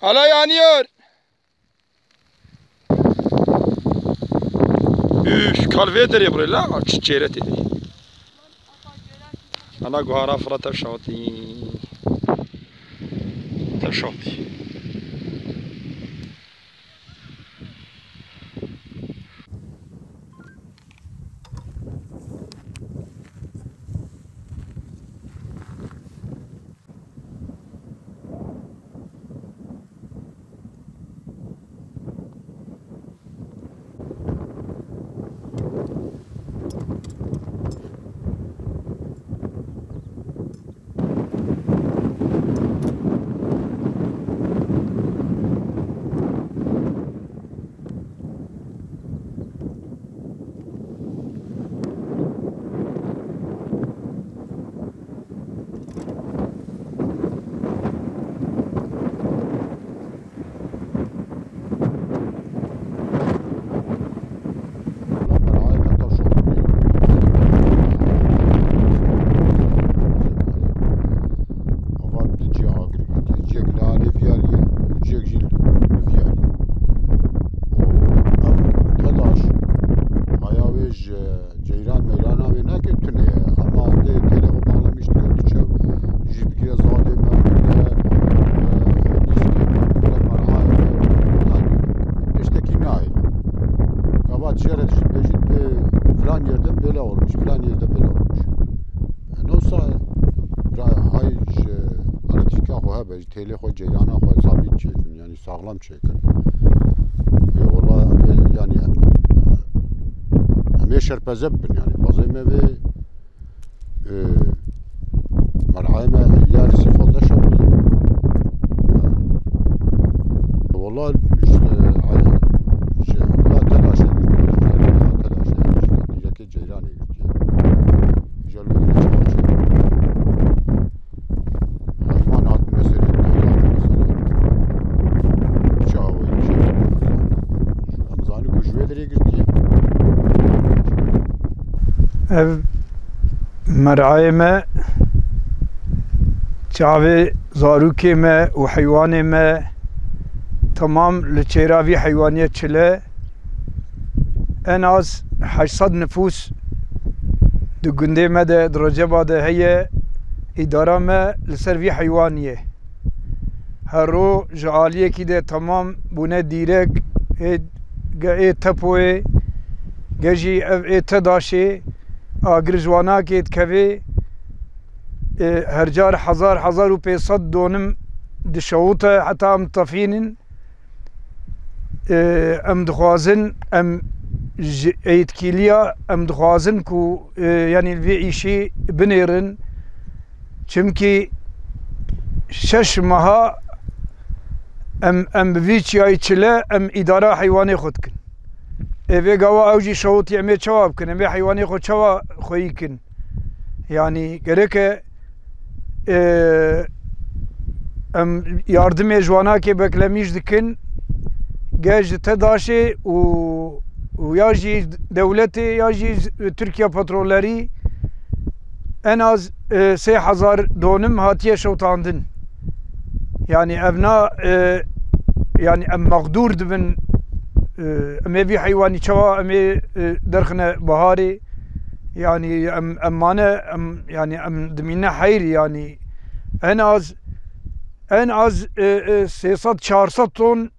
Hala yanıyor. Üf, kalveye deriye buraya la. Çiçeğret dedi. Ana guhara fıra tevşati. Tevşati. Teli xo ceylana xo sabit çekin yani sağlam çekin. Valla yani hem şerpezeb bin yani bazı mevi mer'ayme yarısı fazla şoktu. Valla işte telaş edildi ceylana gitti. ev mer'ayê me çavê zarokê me û heywanê me temam li çêra vî heywaniyê çile en az 800 nüfus di gundê me de di Receba de heye îdara me li ser vî heywaniyê her ro ji aliyekî de temam bûne dîrek ê tepoyê ge jî ev ê tedaşê agirjwanakê dikevê her car 1500 donim dişewite heta em tefînin em dixwazin em ji êtkîliya em dixwazin ku yanî vê îşî binêrin çimkî 6 meha em bi vî çiyayê çile em îdara heywanê xwe dikin. Evê gawa ew jî şewitî em ê çawa bikin em ê heywanê xwe çawa xweyî kin yanî gerek e em yardimê ji wanakê beklemî dikin ge ji tedaşê û ya jî dewletê ya jî Tirkiye Petrollerî en az 3000 donim hatiye şewtandin yani ev na yani em meqdûr dibin em ê vî heywanî çawa em ê derxine biharê yani em mane yani em dimîne heyrî yani en az 300-400 ton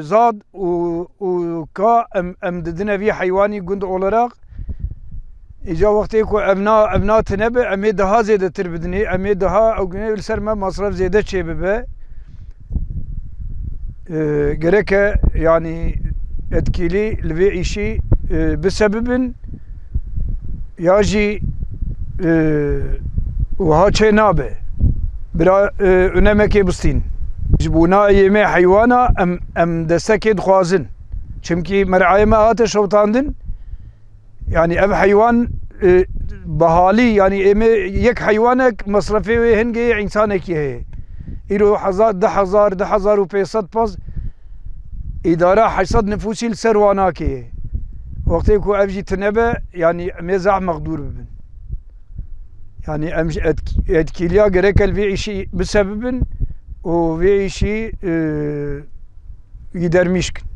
zad û ka em didine vî heywanî gund olarak îca wextê ku ev natin be em ê daha zêdetir bidinê em ê daha ew gunê li ser me masref zêde çê bibe gerek e yani etkîlî li vê îşî bisebibin ya jî wiha çê nabe bira önemekê bistîn ji bûna yêmê heywana em destekê dixwazin çimkî mer'ayê me hate şewtandin yani ev heywan bihalî yani êmê yek heywanek mesrefê wê hingê însanekî heye îro 10,000 pas îdara 800 nüfusî li ser wan nakeye wextê ku ev jî tune be yani em ê zeh meqdûr bibin yani em ji etkîliya gerek el vê îşî bisebibin و وی işi gidermişkin.